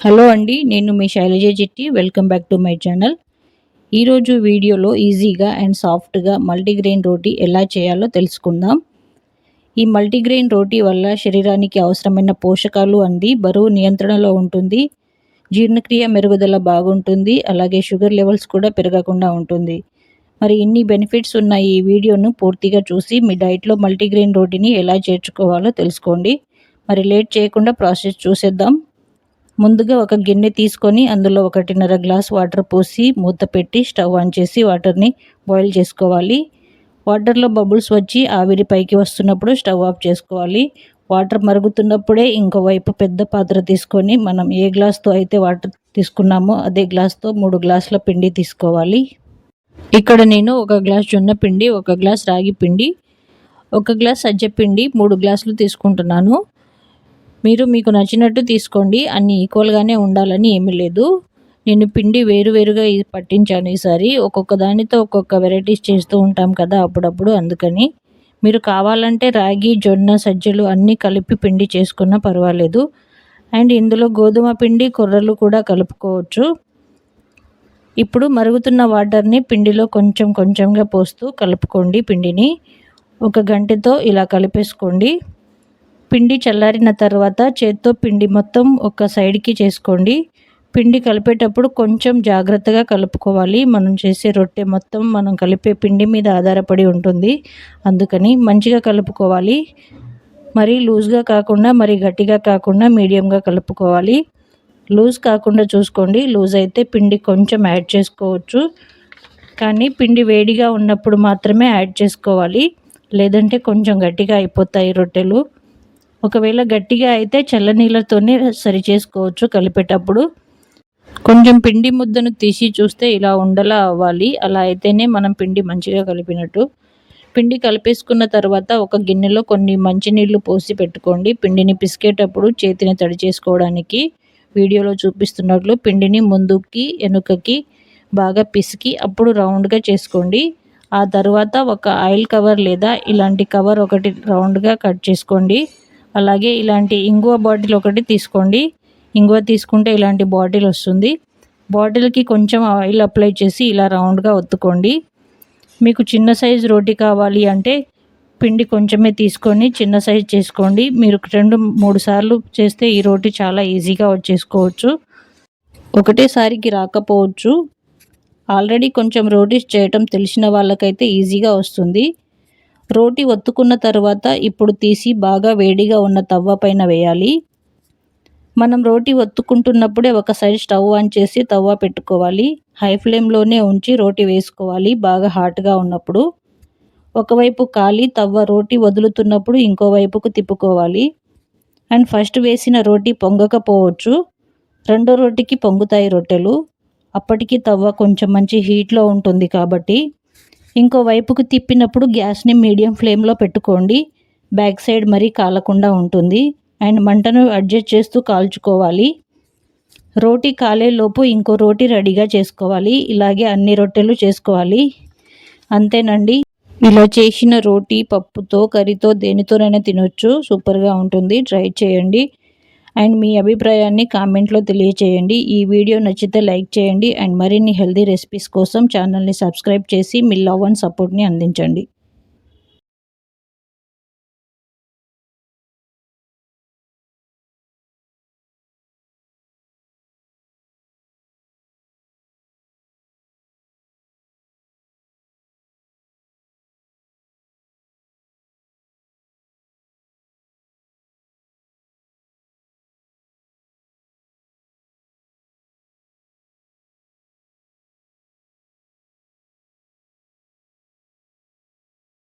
Hello అండి, నేను మీ శైలజ చిట్టి. Welcome back to my channel. ఈరోజు వీడియోలో ఈజీగా అండ్ సాఫ్ట్గా మల్టీగ్రెయిన్ రోటీ ఎలా చేయాలో తెలుసుకుందాం. ఈ మల్టీగ్రెయిన్ రోటీ వల్ల శరీరానికి అవసరమైన పోషకాలు అంది బరువు నియంత్రణలో ఉంటుంది, జీర్ణక్రియ మెరుగుదల బాగుంటుంది, అలాగే షుగర్ లెవెల్స్ కూడా పెరగకుండా ఉంటుంది. మరి ఇన్ని బెనిఫిట్స్ ఉన్న ఈ వీడియోను పూర్తిగా చూసి మీ డైట్లో మల్టీగ్రెయిన్ రోటీని ఎలా చేర్చుకోవాలో తెలుసుకోండి. మరి లేట్ చేయకుండా ప్రాసెస్ చూసేద్దాం. ముందుగా ఒక గిన్నె తీసుకొని అందులో 1.5 గ్లాస్ వాటర్ పోసి మూత పెట్టి స్టవ్ ఆన్ చేసి వాటర్ని బాయిల్ చేసుకోవాలి. వాటర్లో బబుల్స్ వచ్చి ఆవిరి పైకి వస్తున్నప్పుడు స్టవ్ ఆఫ్ చేసుకోవాలి. వాటర్ మరుగుతున్నప్పుడే ఇంకోవైపు పెద్ద పాత్ర తీసుకొని మనం ఏ గ్లాస్తో అయితే వాటర్ తీసుకున్నామో అదే గ్లాస్తో 3 గ్లాసుల పిండి తీసుకోవాలి. ఇక్కడ నేను 1 గ్లాస్ జొన్న పిండి, 1 గ్లాస్ రాగి పిండి, 1 గ్లాస్ సజ్జ పిండి 3 గ్లాసులు తీసుకుంటున్నాను. మీకు నచ్చినట్టు తీసుకోండి, అన్నీ ఈక్వల్గానే ఉండాలని ఏమీ లేదు. నేను పిండి వేరువేరుగా పట్టించాను ఈసారి. ఒక్కొక్క దానితో ఒక్కొక్క వెరైటీస్ చేస్తూ ఉంటాం కదా అప్పుడప్పుడు, అందుకని. మీరు కావాలంటే రాగి, జొన్న, సజ్జలు అన్నీ కలిపి పిండి చేసుకున్నా పర్వాలేదు. అండ్ ఇందులో గోధుమ పిండి, కొర్రలు కూడా కలుపుకోవచ్చు. ఇప్పుడు మరుగుతున్న వాటర్ని పిండిలో కొంచెం కొంచెంగా పోస్తూ కలుపుకోండి. పిండిని ఒక గంటతో ఇలా కలిపేసుకోండి. పిండి చల్లారిన తర్వాత చేత్తో పిండి మొత్తం ఒక సైడ్కి చేసుకోండి. పిండి కలిపేటప్పుడు కొంచెం జాగ్రత్తగా కలుపుకోవాలి. మనం చేసే రొట్టె మొత్తం మనం కలిపే పిండి మీద ఆధారపడి ఉంటుంది, అందుకని మంచిగా కలుపుకోవాలి. మరీ లూజ్గా కాకుండా మరీ గట్టిగా కాకుండా మీడియంగా కలుపుకోవాలి. లూజ్ కాకుండా చూసుకోండి. లూజ్ అయితే పిండి కొంచెం యాడ్ చేసుకోవచ్చు, కానీ పిండి వేడిగా ఉన్నప్పుడు మాత్రమే యాడ్ చేసుకోవాలి, లేదంటే కొంచెం గట్టిగా అయిపోతాయి రొట్టెలు. ఒకవేళ గట్టిగా అయితే చల్లనీళ్ళతోనే సరి చేసుకోవచ్చు. కలిపేటప్పుడు కొంచెం పిండి ముద్దను తీసి చూస్తే ఇలా ఉండలా అవ్వాలి. అలా అయితేనే మనం పిండి మంచిగా కలిపినట్టు. పిండి కలిపేసుకున్న తర్వాత ఒక గిన్నెలో కొన్ని మంచినీళ్ళు పోసి పెట్టుకోండి. పిండిని పిసికేటప్పుడు చేతిని తడి చేసుకోవడానికి వీడియోలో చూపిస్తున్నట్లు పిండిని ముందుకి వెనుకకి బాగా పిసికి అప్పుడు రౌండ్గా చేసుకోండి. ఆ తర్వాత ఒక ఆయిల్ కవర్ లేదా ఇలాంటి కవర్ ఒకటి రౌండ్గా కట్ చేసుకోండి. అలాగే ఇలాంటి ఇంగువ బాటిల్ ఒకటి తీసుకోండి. ఇంగువ తీసుకుంటే ఇలాంటి బాటిల్ వస్తుంది. బాటిల్కి కొంచెం ఆయిల్ అప్లై చేసి ఇలా రౌండ్గా ఒత్తుకోండి. మీకు చిన్న సైజు రోటీ కావాలి అంటే పిండి కొంచెమే తీసుకొని చిన్న సైజు చేసుకోండి. మీరు 2-3 సార్లు చేస్తే ఈ రోటీ చాలా ఈజీగా వచ్చేసుకోవచ్చు. ఒకటేసారికి రాకపోవచ్చు. ఆల్రెడీ కొంచెం రోటీస్ చేయటం తెలిసిన వాళ్ళకైతే ఈజీగా వస్తుంది. రోటీ ఒత్తుకున్న తర్వాత ఇప్పుడు తీసి బాగా వేడిగా ఉన్న తవ్వ పైన వేయాలి. మనం రోటీ ఒత్తుకుంటున్నప్పుడే ఒక సైడ్ స్టవ్ ఆన్ చేసి తవ్వ పెట్టుకోవాలి. హై ఫ్లేమ్లోనే ఉంచి రోటీ వేసుకోవాలి బాగా హాట్గా ఉన్నప్పుడు. ఒకవైపు కాలి తవ్వ రోటీ వదులుతున్నప్పుడు ఇంకోవైపుకు తిప్పుకోవాలి. అండ్ ఫస్ట్ వేసిన రోటీ పొంగకపోవచ్చు, రెండో రోటీకి పొంగుతాయి రొట్టెలు. అప్పటికి తవ్వ కొంచెం మంచి హీట్లో ఉంటుంది కాబట్టి ఇంకో వైపుకు తిప్పినప్పుడు గ్యాస్ని మీడియం ఫ్లేమ్లో పెట్టుకోండి. బ్యాక్ సైడ్ మరీ కాలకుండా ఉంటుంది. అండ్ మంటను అడ్జస్ట్ చేస్తూ కాల్చుకోవాలి. రోటీ కాలేలోపు ఇంకో రోటీ రెడీగా చేసుకోవాలి. ఇలాగే అన్ని రొట్టెలు చేసుకోవాలి. అంతేనండి. ఇలా చేసిన రోటీ పప్పుతో, కర్రీతో, దేనితోనైనా తినొచ్చు. సూపర్గా ఉంటుంది. ట్రై చేయండి. అండ్ మీ అభిప్రాయాన్ని కామెంట్లో తెలియచేయండి. ఈ వీడియో నచ్చితే లైక్ చేయండి. అండ్ మరిన్ని హెల్దీ రెసిపీస్ కోసం ఛానల్ని సబ్స్క్రైబ్ చేసి మీ లవ్ అండ్ సపోర్ట్ని అందించండి.